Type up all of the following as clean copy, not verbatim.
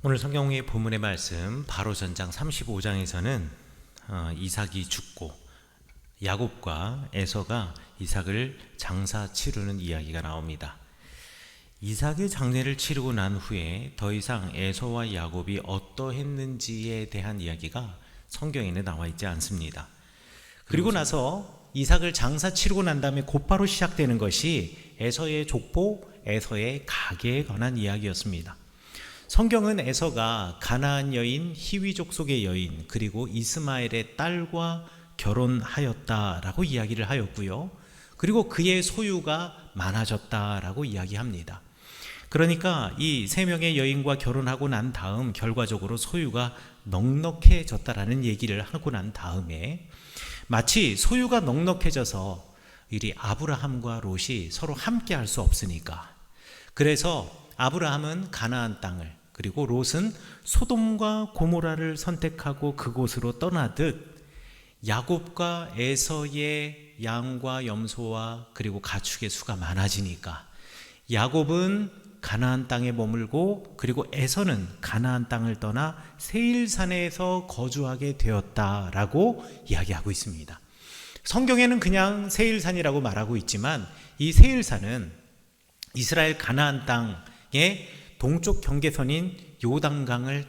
오늘 성경의 본문의 말씀 바로 전장 35장에서는 이삭이 죽고 야곱과 에서가 이삭을 장사 치르는 이야기가 나옵니다. 이삭의 장례를 치르고 난 후에 더 이상 에서와 야곱이 어떠했는지에 대한 이야기가 성경에는 나와 있지 않습니다. 그리고 나서 이삭을 장사 치르고 난 다음에 곧바로 시작되는 것이 에서의 족보, 에서의 가계에 관한 이야기였습니다. 성경은 에서가 가나안 여인, 히위족 속의 여인, 그리고 이스마엘의 딸과 결혼하였다라고 이야기를 하였고요. 그리고 그의 소유가 많아졌다라고 이야기합니다. 그러니까 이 세 명의 여인과 결혼하고 난 다음 결과적으로 소유가 넉넉해졌다라는 얘기를 하고 난 다음에 마치 소유가 넉넉해져서 이 아브라함과 롯이 서로 함께 할 수 없으니까, 그래서 아브라함은 가나안 땅을, 그리고 롯은 소돔과 고모라를 선택하고 그곳으로 떠나듯 야곱과 에서의 양과 염소와 그리고 가축의 수가 많아지니까 야곱은 가나안 땅에 머물고, 그리고 에서는 가나안 땅을 떠나 세일산에서 거주하게 되었다라고 이야기하고 있습니다. 성경에는 그냥 세일산이라고 말하고 있지만 이 세일산은 이스라엘 가나안 땅의 동쪽 경계선인 요단강을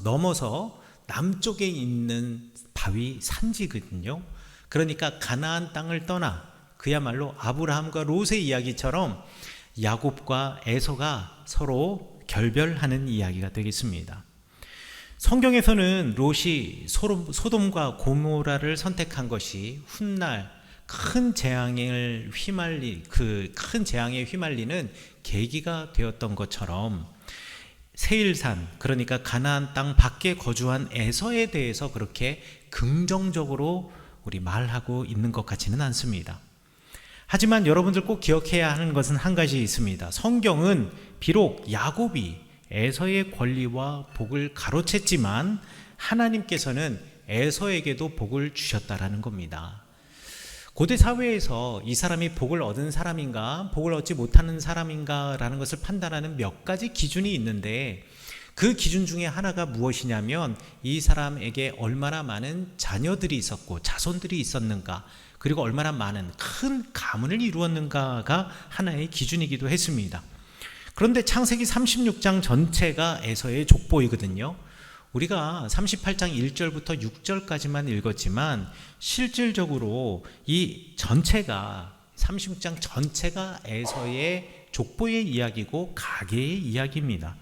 넘어서 남쪽에 있는 바위 산지거든요. 그러니까 가나안 땅을 떠나 그야말로 아브라함과 롯의 이야기처럼 야곱과 에서가 서로 결별하는 이야기가 되겠습니다. 성경에서는 롯이 소돔과 고모라를 선택한 것이 훗날 큰 재앙에 휘말리는 계기가 되었던 것처럼 세일산, 그러니까 가나안 땅 밖에 거주한 에서에 대해서 그렇게 긍정적으로 우리 말하고 있는 것 같지는 않습니다. 하지만 여러분들 꼭 기억해야 하는 것은 한 가지 있습니다. 성경은 비록 야곱이 에서의 권리와 복을 가로챘지만 하나님께서는 에서에게도 복을 주셨다라는 겁니다. 고대 사회에서 이 사람이 복을 얻은 사람인가, 복을 얻지 못하는 사람인가 라는 것을 판단하는 몇 가지 기준이 있는데, 그 기준 중에 하나가 무엇이냐면 이 사람에게 얼마나 많은 자녀들이 있었고 자손들이 있었는가, 그리고 얼마나 많은 큰 가문을 이루었는가가 하나의 기준이기도 했습니다. 그런데 창세기 36장 전체가 에서의 족보이거든요. 우리가 38장 1절부터 6절까지만 읽었지만 실질적으로 이 전체가 36장 전체가 에서의 족보의 이야기고 가계의 이야기입니다.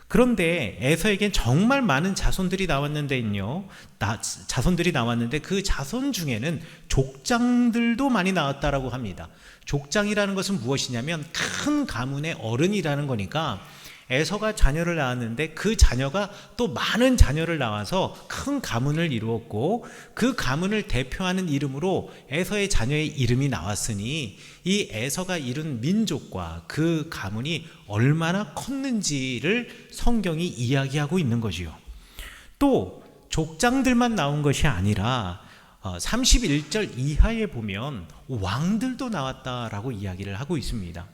그런데 에서에겐 정말 많은 자손들이 나왔는데 그 자손 중에는 족장들도 많이 나왔다라고 합니다. 족장이라는 것은 무엇이냐면 큰 가문의 어른이라는 거니까 에서가 자녀를 낳았는데 그 자녀가 또 많은 자녀를 낳아서 큰 가문을 이루었고, 그 가문을 대표하는 이름으로 에서의 자녀의 이름이 나왔으니 이 에서가 이룬 민족과 그 가문이 얼마나 컸는지를 성경이 이야기하고 있는 거지요. 또 족장들만 나온 것이 아니라 31절 이하에 보면 왕들도 나왔다라고 이야기를 하고 있습니다.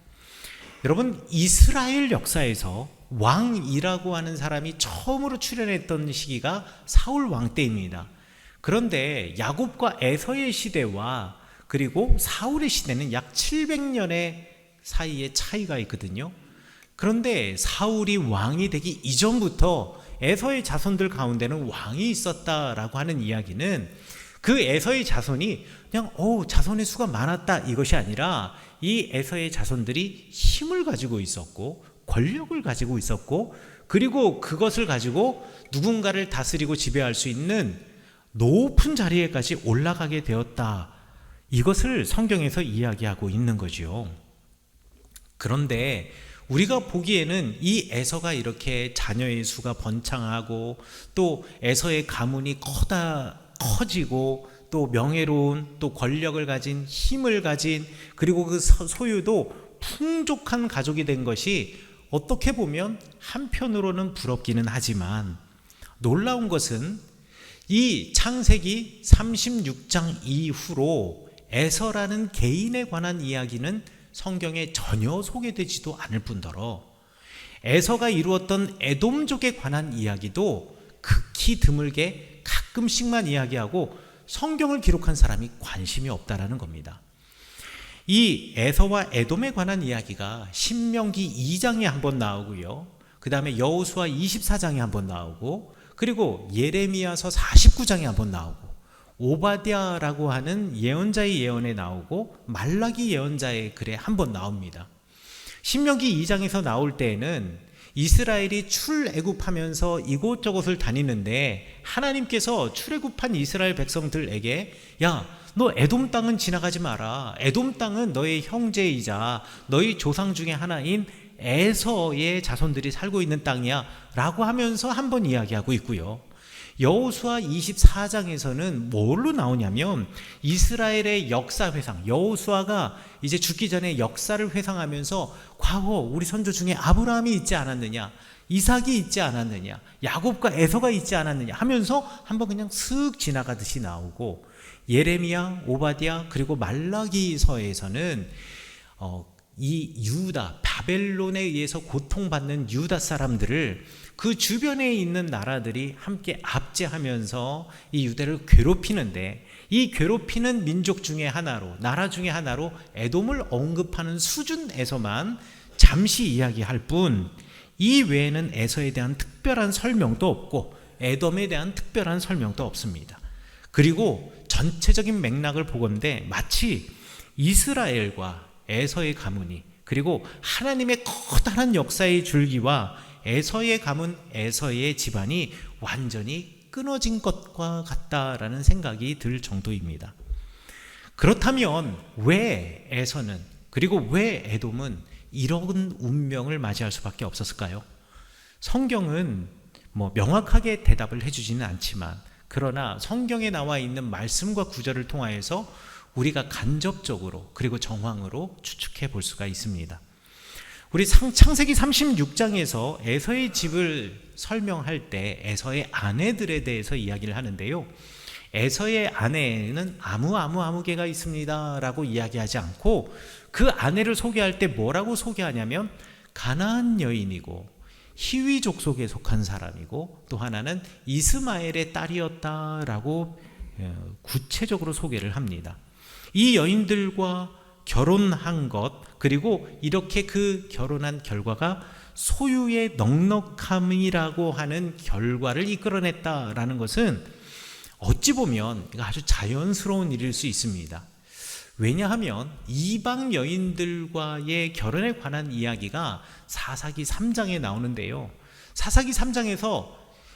여러분, 이스라엘 역사에서 왕이라고 하는 사람이 처음으로 출현했던 시기가 사울 왕 때입니다. 그런데 야곱과 에서의 시대와 그리고 사울의 시대는 약 700년의 사이에 차이가 있거든요. 그런데 사울이 왕이 되기 이전부터 에서의 자손들 가운데는 왕이 있었다라고 하는 이야기는 그 에서의 자손이 그냥 자손의 수가 많았다 이것이 아니라 이 에서의 자손들이 힘을 가지고 있었고 권력을 가지고 있었고, 그리고 그것을 가지고 누군가를 다스리고 지배할 수 있는 높은 자리에까지 올라가게 되었다, 이것을 성경에서 이야기하고 있는 거지요. 그런데 우리가 보기에는 이 에서가 이렇게 자녀의 수가 번창하고 또 에서의 가문이 커지고 또 명예로운, 또 권력을 가진, 힘을 가진, 그리고 그 소유도 풍족한 가족이 된 것이 어떻게 보면 한편으로는 부럽기는 하지만, 놀라운 것은 이 창세기 36장 이후로 에서라는 개인에 관한 이야기는 성경에 전혀 소개되지도 않을 뿐더러 에서가 이루었던 에돔족에 관한 이야기도 극히 드물게 가끔씩만 이야기하고 성경을 기록한 사람이 관심이 없다라는 겁니다. 이 에서와 에돔에 관한 이야기가 신명기 2장에 한번 나오고요. 그 다음에 여호수아 24장에 한번 나오고, 그리고 예레미야서 49장에 한번 나오고, 오바댜라고 하는 예언자의 예언에 나오고, 말라기 예언자의 글에 한번 나옵니다. 신명기 2장에서 나올 때에는 이스라엘이 출애굽하면서 이곳저곳을 다니는데 하나님께서 출애굽한 이스라엘 백성들에게 야, 너 에돔 땅은 지나가지 마라. 에돔 땅은 너의 형제이자 너희 조상 중에 하나인 에서의 자손들이 살고 있는 땅이야 라고 하면서 한번 이야기하고 있고요. 여호수아 24장에서는 뭘로 나오냐면 이스라엘의 역사 회상, 여호수아가 이제 죽기 전에 역사를 회상하면서 과거 우리 선조 중에 아브라함이 있지 않았느냐, 이삭이 있지 않았느냐, 야곱과 에서가 있지 않았느냐 하면서 한번 그냥 슥 지나가듯이 나오고, 예레미야, 오바댜 그리고 말라기서에서는 이 유다, 바벨론에 의해서 고통받는 유다 사람들을 그 주변에 있는 나라들이 함께 압제하면서 이 유대를 괴롭히는데, 이 괴롭히는 민족 중에 하나로, 나라 중에 하나로 에돔을 언급하는 수준에서만 잠시 이야기할 뿐, 이 외에는 에서에 대한 특별한 설명도 없고 에돔에 대한 특별한 설명도 없습니다. 그리고 전체적인 맥락을 보건대 마치 이스라엘과 에서의 가문이, 그리고 하나님의 커다란 역사의 줄기와 에서의 가문, 에서의 집안이 완전히 끊어진 것과 같다라는 생각이 들 정도입니다. 그렇다면 왜 에서는, 그리고 왜 에돔은 이런 운명을 맞이할 수밖에 없었을까요? 성경은 명확하게 대답을 해주지는 않지만, 그러나 성경에 나와 있는 말씀과 구절을 통하여서 우리가 간접적으로 그리고 정황으로 추측해 볼 수가 있습니다. 우리 창세기 36장에서 에서의 집을 설명할 때 에서의 아내들에 대해서 이야기를 하는데요. 에서의 아내에는 아무 개가 있습니다 라고 이야기하지 않고, 그 아내를 소개할 때 뭐라고 소개하냐면 가나안 여인이고 히위족 속에 속한 사람이고 또 하나는 이스마엘의 딸이었다라고 구체적으로 소개를 합니다. 이 여인들과 결혼한 것, 그리고 이렇게 그 결혼한 결과가 소유의 넉넉함이라고 하는 결과를 이끌어냈다라는 것은 어찌 보면 아주 자연스러운 일일 수 있습니다. 왜냐하면 이방 여인들과의 결혼에 관한 이야기가 사사기 3장에 나오는데요. 사사기 3장에서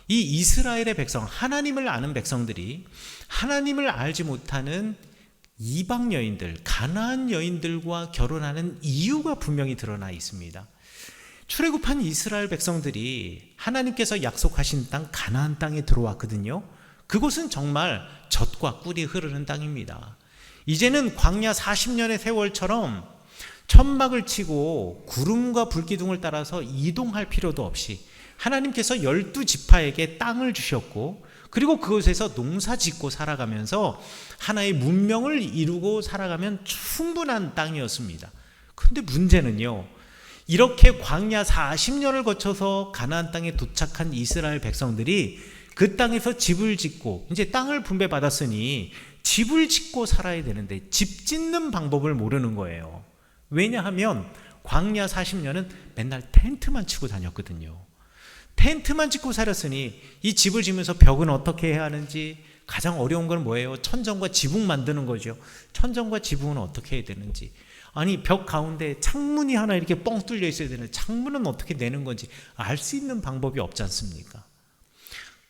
이 이스라엘의 백성, 하나님을 아는 백성들이 하나님을 알지 못하는 이방 여인들, 가나안 여인들과 결혼하는 이유가 분명히 드러나 있습니다. 출애굽한 이스라엘 백성들이 하나님께서 약속하신 땅 가나안 땅에 들어왔거든요. 그곳은 정말 젖과 꿀이 흐르는 땅입니다. 이제는 광야 40년의 세월처럼 천막을 치고 구름과 불기둥을 따라서 이동할 필요도 없이 하나님께서 12지파에게 땅을 주셨고, 그리고 그곳에서 농사 짓고 살아가면서 하나의 문명을 이루고 살아가면 충분한 땅이었습니다. 그런데 문제는요, 이렇게 광야 40년을 거쳐서 가나안 땅에 도착한 이스라엘 백성들이 그 땅에서 집을 짓고 이제 땅을 분배받았으니 집을 짓고 살아야 되는데 집 짓는 방법을 모르는 거예요. 왜냐하면 광야 40년은 맨날 텐트만 치고 다녔거든요. 텐트만 짓고 살았으니 이 집을 지면서 벽은 어떻게 해야 하는지, 가장 어려운 건 뭐예요? 천정과 지붕 만드는 거죠. 천정과 지붕은 어떻게 해야 되는지, 아니 벽 가운데 창문이 하나 이렇게 뻥 뚫려 있어야 되는 창문은 어떻게 내는 건지 알 수 있는 방법이 없지 않습니까?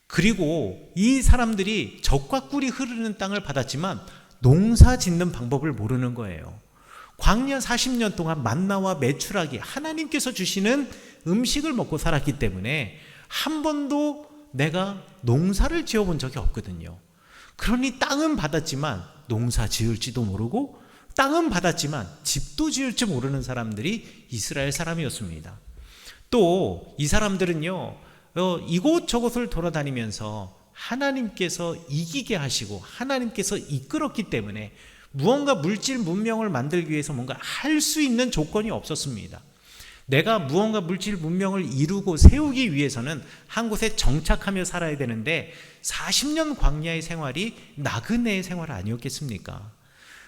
그리고 이 사람들이 젖과 꿀이 흐르는 땅을 받았지만 농사 짓는 방법을 모르는 거예요. 광야 40년 동안 만나와 메추라기, 하나님께서 주시는 음식을 먹고 살았기 때문에 한 번도 내가 농사를 지어본 적이 없거든요. 그러니 땅은 받았지만 농사 지을지도 모르고, 땅은 받았지만 집도 지을지 모르는 사람들이 이스라엘 사람이었습니다. 또 이 사람들은요, 이곳저곳을 돌아다니면서 하나님께서 이기게 하시고 하나님께서 이끌었기 때문에 무언가 물질 문명을 만들기 위해서 뭔가 할 수 있는 조건이 없었습니다. 내가 무언가 물질 문명을 이루고 세우기 위해서는 한 곳에 정착하며 살아야 되는데 40년 광야의 생활이 나그네의 생활 아니었겠습니까?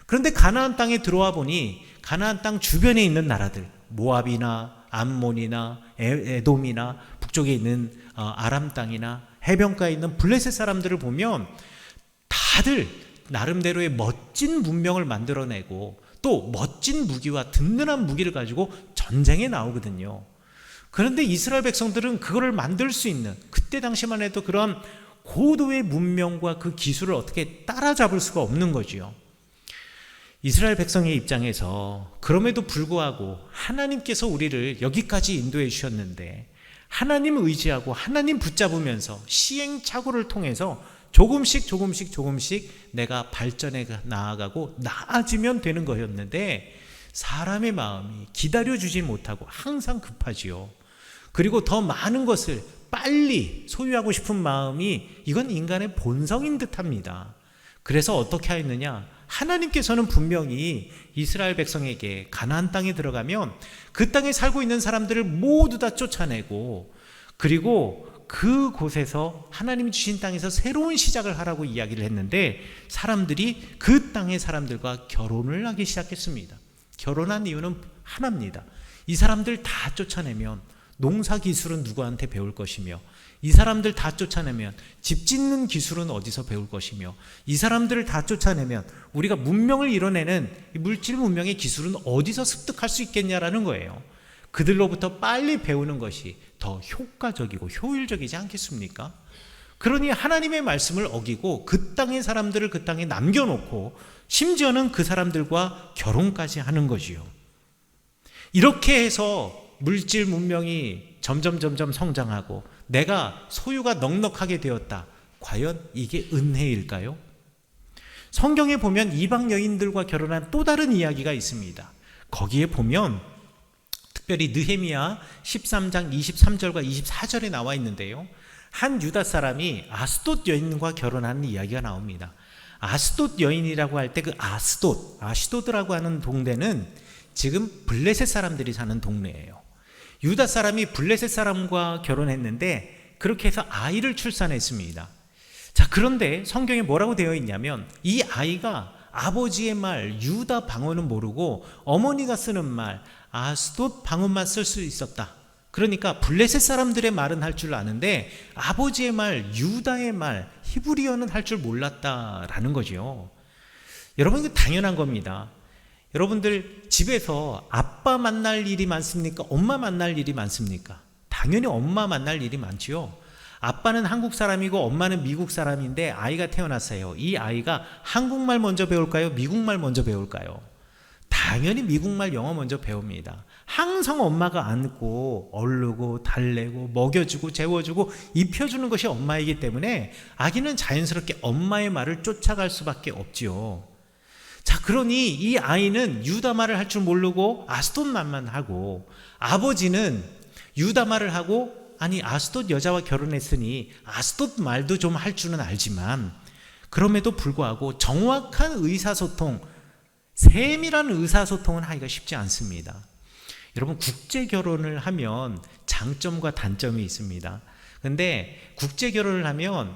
그런데 가나안 땅에 들어와 보니 가나안 땅 주변에 있는 나라들, 모압이나 암몬이나 에돔이나 북쪽에 있는 아람 땅이나 해변가에 있는 블레셋 사람들을 보면 다들 나름대로의 멋진 문명을 만들어내고 또 멋진 무기와 든든한 무기를 가지고 전쟁에 나오거든요. 그런데 이스라엘 백성들은 그거를 만들 수 있는, 그때 당시만 해도 그런 고도의 문명과 그 기술을 어떻게 따라잡을 수가 없는 거지요. 이스라엘 백성의 입장에서 그럼에도 불구하고 하나님께서 우리를 여기까지 인도해 주셨는데 하나님 의지하고 하나님 붙잡으면서 시행착오를 통해서 조금씩 내가 발전해 나아가고 나아지면 되는 거였는데 사람의 마음이 기다려주지 못하고 항상 급하지요. 그리고 더 많은 것을 빨리 소유하고 싶은 마음이 이건 인간의 본성인 듯합니다. 그래서 어떻게 하였느냐? 하나님께서는 분명히 이스라엘 백성에게 가나안 땅에 들어가면 그 땅에 살고 있는 사람들을 모두 다 쫓아내고 그리고 그곳에서 하나님이 주신 땅에서 새로운 시작을 하라고 이야기를 했는데 사람들이 그 땅의 사람들과 결혼을 하기 시작했습니다. 결혼한 이유는 하나입니다. 이 사람들 다 쫓아내면 농사 기술은 누구한테 배울 것이며 이 사람들 다 쫓아내면 집 짓는 기술은 어디서 배울 것이며 이 사람들을 다 쫓아내면 우리가 문명을 이뤄내는 물질 문명의 기술은 어디서 습득할 수 있겠냐라는 거예요. 그들로부터 빨리 배우는 것이 더 효과적이고 효율적이지 않겠습니까? 그러니 하나님의 말씀을 어기고 그 땅의 사람들을 그 땅에 남겨놓고 심지어는 그 사람들과 결혼까지 하는 거지요. 이렇게 해서 물질 문명이 점점 성장하고 내가 소유가 넉넉하게 되었다. 과연 이게 은혜일까요? 성경에 보면 이방 여인들과 결혼한 또 다른 이야기가 있습니다. 거기에 보면 특별히 느헤미야 13장 23절과 24절에 나와 있는데요. 한 유다 사람이 아스돗 여인과 결혼하는 이야기가 나옵니다. 아스돗 여인이라고 할 때 그 아시도드라고 하는 동네는 지금 블레셋 사람들이 사는 동네예요. 유다 사람이 블레셋 사람과 결혼했는데 그렇게 해서 아이를 출산했습니다. 자, 그런데 성경에 뭐라고 되어 있냐면 이 아이가 아버지의 말 유다 방언은 모르고 어머니가 쓰는 말 아스돗 방언만 쓸 수 있었다. 그러니까 블레셋 사람들의 말은 할 줄 아는데 아버지의 말 유다의 말 히브리어는 할 줄 몰랐다라는 거죠. 여러분, 이거 당연한 겁니다. 여러분들 집에서 아빠 만날 일이 많습니까? 엄마 만날 일이 많습니까? 당연히 엄마 만날 일이 많지요. 아빠는 한국 사람이고 엄마는 미국 사람인데 아이가 태어났어요. 이 아이가 한국말 먼저 배울까요? 미국말 먼저 배울까요? 당연히 미국말 영어 먼저 배웁니다. 항상 엄마가 안고 얼르고 달래고 먹여주고 재워주고 입혀주는 것이 엄마이기 때문에 아기는 자연스럽게 엄마의 말을 쫓아갈 수밖에 없지요. 자, 그러니 이 아이는 유다 말을 할 줄 모르고 아스돗 말만 하고 아버지는 유다 말을 하고 아니 아스돗 여자와 결혼했으니 아스돗 말도 좀 할 줄은 알지만 그럼에도 불구하고 정확한 의사소통, 세밀한 의사소통은 하기가 쉽지 않습니다. 여러분, 국제 결혼을 하면 장점과 단점이 있습니다. 근데 국제 결혼을 하면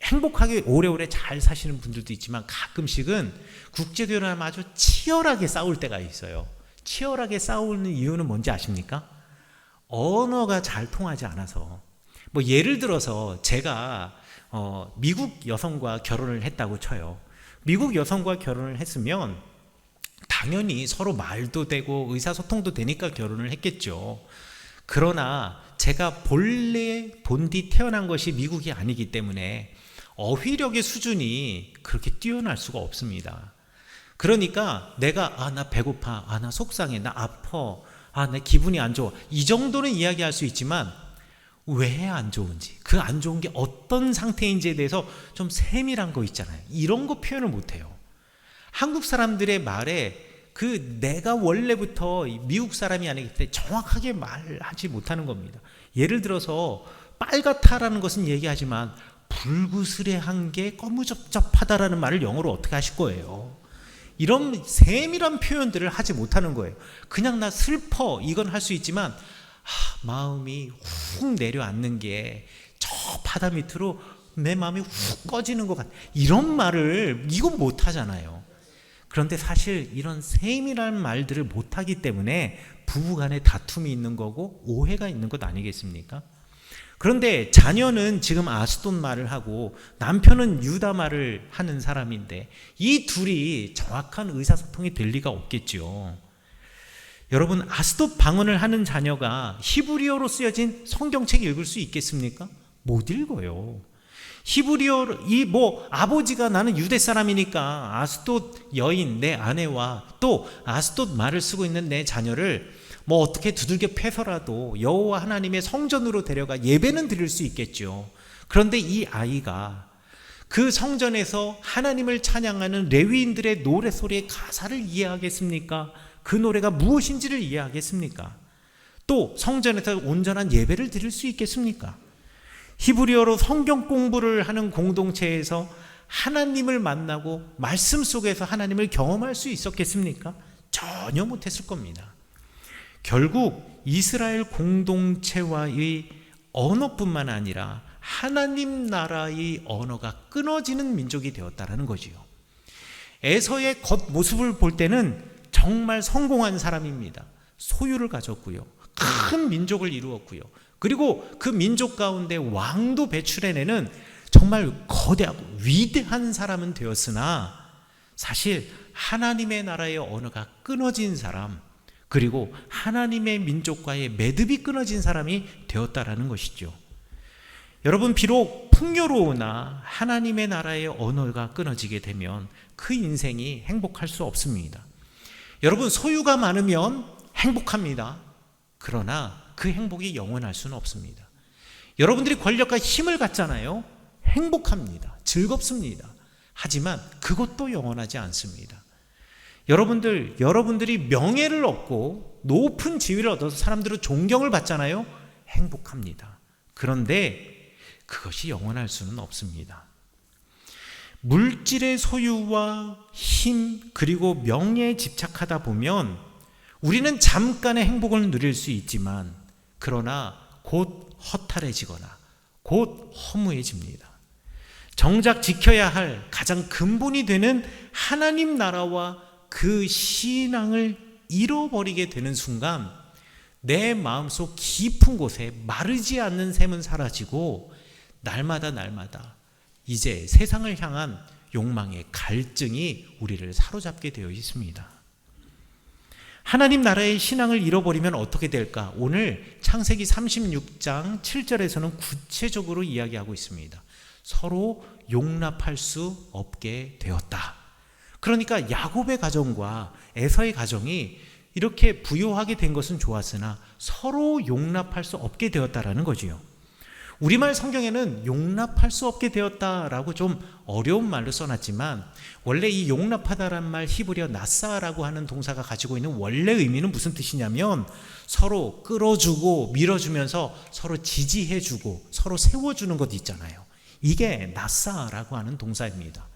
행복하게 오래오래 잘 사시는 분들도 있지만 가끔씩은 국제 결혼하면 아주 치열하게 싸울 때가 있어요. 치열하게 싸우는 이유는 뭔지 아십니까? 언어가 잘 통하지 않아서. 예를 들어서 제가 미국 여성과 결혼을 했다고 쳐요. 미국 여성과 결혼을 했으면 당연히 서로 말도 되고 의사소통도 되니까 결혼을 했겠죠. 그러나 제가 본래 본디 태어난 것이 미국이 아니기 때문에 어휘력의 수준이 그렇게 뛰어날 수가 없습니다. 그러니까 내가 나 배고파, 나 속상해, 나 아파, 내 기분이 안 좋아, 이 정도는 이야기할 수 있지만 왜 안 좋은지, 그 안 좋은 게 어떤 상태인지에 대해서 좀 세밀한 거 있잖아요. 이런 거 표현을 못해요. 한국 사람들의 말에 내가 원래부터 미국 사람이 아니기 때문에 정확하게 말하지 못하는 겁니다. 예를 들어서 빨갛다라는 것은 얘기하지만 불구스레한 게 거무접접하다라는 말을 영어로 어떻게 하실 거예요? 이런 세밀한 표현들을 하지 못하는 거예요. 그냥 나 슬퍼 이건 할 수 있지만 마음이 훅 내려앉는 게 저 바다 밑으로 내 마음이 훅 꺼지는 것 같아. 이런 말을 이건 못하잖아요. 그런데 사실 이런 세밀한 말들을 못하기 때문에 부부간에 다툼이 있는 거고 오해가 있는 것 아니겠습니까? 그런데 자녀는 지금 아스돗 말을 하고 남편은 유다 말을 하는 사람인데 이 둘이 정확한 의사소통이 될 리가 없겠죠. 여러분, 아스돗 방언을 하는 자녀가 히브리어로 쓰여진 성경책 읽을 수 있겠습니까? 못 읽어요. 히브리어 아버지가 나는 유대 사람이니까 아스돗 여인 내 아내와 또 아스돗 말을 쓰고 있는 내 자녀를 어떻게 두들겨 패서라도 여호와 하나님의 성전으로 데려가 예배는 드릴 수 있겠죠. 그런데 이 아이가 그 성전에서 하나님을 찬양하는 레위인들의 노래소리의 가사를 이해하겠습니까? 그 노래가 무엇인지를 이해하겠습니까? 또 성전에서 온전한 예배를 드릴 수 있겠습니까? 히브리어로 성경 공부를 하는 공동체에서 하나님을 만나고 말씀 속에서 하나님을 경험할 수 있었겠습니까? 전혀 못했을 겁니다. 결국 이스라엘 공동체와의 언어뿐만 아니라 하나님 나라의 언어가 끊어지는 민족이 되었다는 거지요. 에서의 겉모습을 볼 때는 정말 성공한 사람입니다. 소유를 가졌고요. 큰 민족을 이루었고요. 그리고 그 민족 가운데 왕도 배출해내는 정말 거대하고 위대한 사람은 되었으나 사실 하나님의 나라의 언어가 끊어진 사람, 그리고 하나님의 민족과의 매듭이 끊어진 사람이 되었다라는 것이죠. 여러분, 비록 풍요로우나 하나님의 나라의 언어가 끊어지게 되면 그 인생이 행복할 수 없습니다. 여러분, 소유가 많으면 행복합니다. 그러나 그 행복이 영원할 수는 없습니다. 여러분들이 권력과 힘을 갖잖아요. 행복합니다. 즐겁습니다. 하지만 그것도 영원하지 않습니다. 여러분들이 명예를 얻고 높은 지위를 얻어서 사람들은 존경을 받잖아요. 행복합니다. 그런데 그것이 영원할 수는 없습니다. 물질의 소유와 힘 그리고 명예에 집착하다 보면 우리는 잠깐의 행복을 누릴 수 있지만 그러나 곧 허탈해지거나 곧 허무해집니다. 정작 지켜야 할 가장 근본이 되는 하나님 나라와 그 신앙을 잃어버리게 되는 순간 내 마음속 깊은 곳에 마르지 않는 샘은 사라지고 날마다 이제 세상을 향한 욕망의 갈증이 우리를 사로잡게 되어 있습니다. 하나님 나라의 신앙을 잃어버리면 어떻게 될까? 오늘 창세기 36장 7절에서는 구체적으로 이야기하고 있습니다. 서로 용납할 수 없게 되었다. 그러니까 야곱의 가정과 에서의 가정이 이렇게 부유하게 된 것은 좋았으나 서로 용납할 수 없게 되었다라는 거지요. 우리말 성경에는 용납할 수 없게 되었다라고 좀 어려운 말로 써놨지만 원래 이 용납하다라는 말 히브리어 나사라고 하는 동사가 가지고 있는 원래 의미는 무슨 뜻이냐면 서로 끌어주고 밀어주면서 서로 지지해주고 서로 세워주는 것 있잖아요. 이게 나사라고 하는 동사입니다.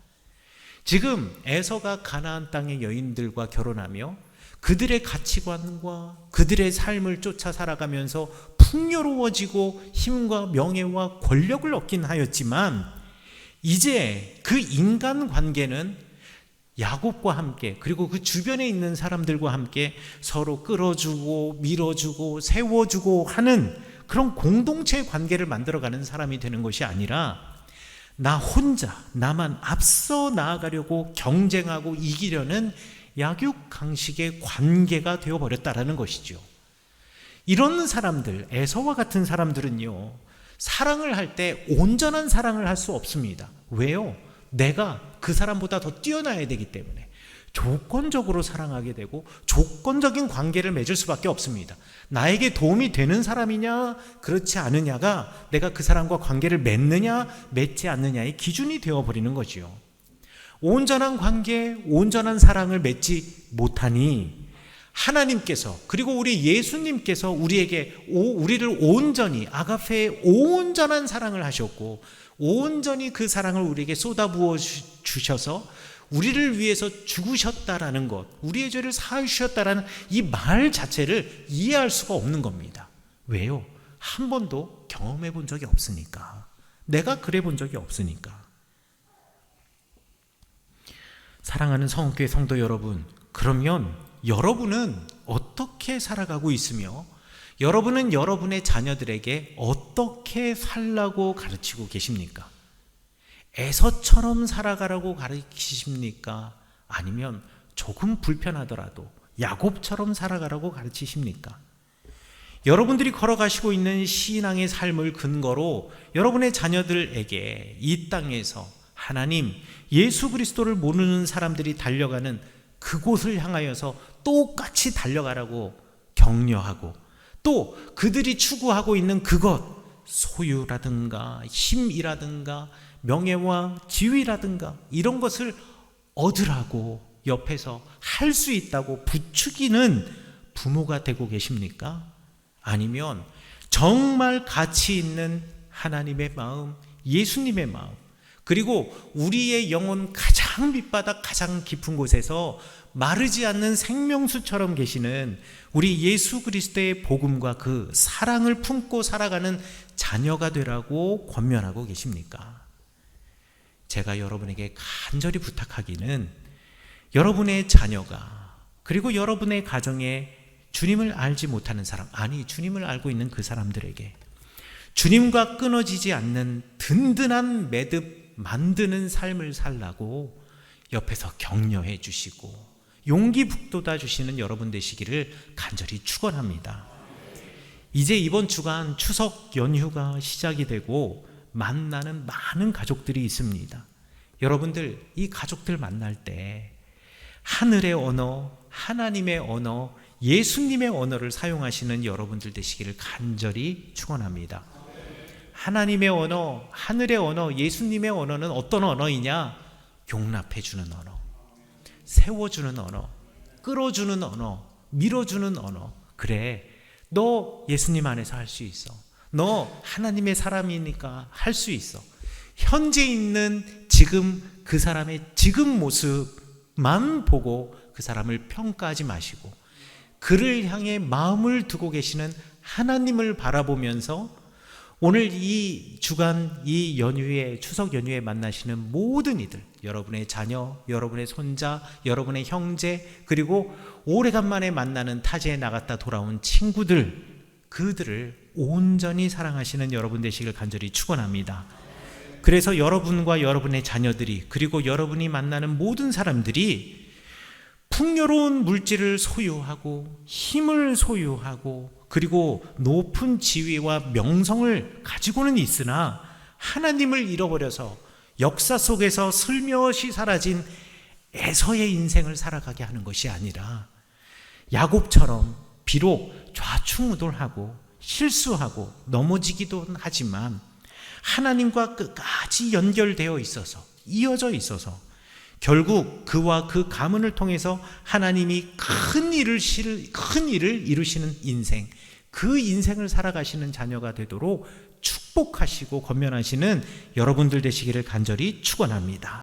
지금 에서가 가나안 땅의 여인들과 결혼하며 그들의 가치관과 그들의 삶을 쫓아 살아가면서 풍요로워지고 힘과 명예와 권력을 얻긴 하였지만 이제 그 인간 관계는 야곱과 함께 그리고 그 주변에 있는 사람들과 함께 서로 끌어주고 밀어주고 세워주고 하는 그런 공동체의 관계를 만들어가는 사람이 되는 것이 아니라 나 혼자 나만 앞서 나아가려고 경쟁하고 이기려는 약육강식의 관계가 되어버렸다라는 것이죠. 이런 사람들, 에서와 같은 사람들은요, 사랑을 할 때 온전한 사랑을 할 수 없습니다. 왜요? 내가 그 사람보다 더 뛰어나야 되기 때문에 조건적으로 사랑하게 되고 조건적인 관계를 맺을 수밖에 없습니다. 나에게 도움이 되는 사람이냐 그렇지 않느냐가 내가 그 사람과 관계를 맺느냐 맺지 않느냐의 기준이 되어버리는 거지요. 온전한 관계, 온전한 사랑을 맺지 못하니 하나님께서 그리고 우리 예수님께서 우리를 온전히 아가페의 온전한 사랑을 하셨고 온전히 그 사랑을 우리에게 쏟아부어 주셔서 우리를 위해서 죽으셨다라는 것, 우리의 죄를 사하셨다라는 이 말 자체를 이해할 수가 없는 겁니다. 왜요? 한 번도 경험해 본 적이 없으니까. 내가 그래 본 적이 없으니까. 사랑하는 성교회 성도 여러분, 그러면 여러분은 어떻게 살아가고 있으며 여러분은 여러분의 자녀들에게 어떻게 살라고 가르치고 계십니까? 에서처럼 살아가라고 가르치십니까? 아니면 조금 불편하더라도 야곱처럼 살아가라고 가르치십니까? 여러분들이 걸어가시고 있는 신앙의 삶을 근거로 여러분의 자녀들에게 이 땅에서 하나님, 예수 그리스도를 모르는 사람들이 달려가는 그곳을 향하여서 똑같이 달려가라고 격려하고, 또 그들이 추구하고 있는 그것, 소유라든가 힘이라든가 명예와 지위라든가 이런 것을 얻으라고 옆에서 할 수 있다고 부추기는 부모가 되고 계십니까? 아니면 정말 가치 있는 하나님의 마음, 예수님의 마음, 그리고 우리의 영혼 가장 밑바닥 가장 깊은 곳에서 마르지 않는 생명수처럼 계시는 우리 예수 그리스도의 복음과 그 사랑을 품고 살아가는 자녀가 되라고 권면하고 계십니까? 제가 여러분에게 간절히 부탁하기는, 여러분의 자녀가, 그리고 여러분의 가정에 주님을 알지 못하는 사람, 아니 주님을 알고 있는 그 사람들에게 주님과 끊어지지 않는 든든한 매듭 만드는 삶을 살라고 옆에서 격려해 주시고 용기 북돋아 주시는 여러분 되시기를 간절히 축원합니다. 이제 이번 주간 추석 연휴가 시작이 되고 만나는 많은 가족들이 있습니다. 여러분들 이 가족들 만날 때 하늘의 언어, 하나님의 언어, 예수님의 언어를 사용하시는 여러분들 되시기를 간절히 축원합니다. 하나님의 언어, 하늘의 언어, 예수님의 언어는 어떤 언어이냐? 용납해주는 언어, 세워주는 언어, 끌어주는 언어, 밀어주는 언어. 그래, 너 예수님 안에서 할 수 있어. 너 하나님의 사람이니까 할 수 있어. 현재 있는 지금 그 사람의 지금 모습만 보고 그 사람을 평가하지 마시고 그를 향해 마음을 두고 계시는 하나님을 바라보면서 오늘 이 주간, 이 연휴에, 추석 연휴에 만나시는 모든 이들, 여러분의 자녀, 여러분의 손자, 여러분의 형제, 그리고 오래간만에 만나는 타지에 나갔다 돌아온 친구들, 그들을 온전히 사랑하시는 여러분 되시길 간절히 축원합니다. 그래서 여러분과 여러분의 자녀들이, 그리고 여러분이 만나는 모든 사람들이 풍요로운 물질을 소유하고 힘을 소유하고 그리고 높은 지위와 명성을 가지고는 있으나 하나님을 잃어버려서 역사 속에서 슬며시 사라진 에서의 인생을 살아가게 하는 것이 아니라 야곱처럼 비록 좌충우돌하고 실수하고 넘어지기도 하지만 하나님과 끝까지 연결되어 있어서, 이어져 있어서 결국 그와 그 가문을 통해서 하나님이 큰 일을 이루시는 인생, 그 인생을 살아가시는 자녀가 되도록 축복하시고 권면하시는 여러분들 되시기를 간절히 축원합니다.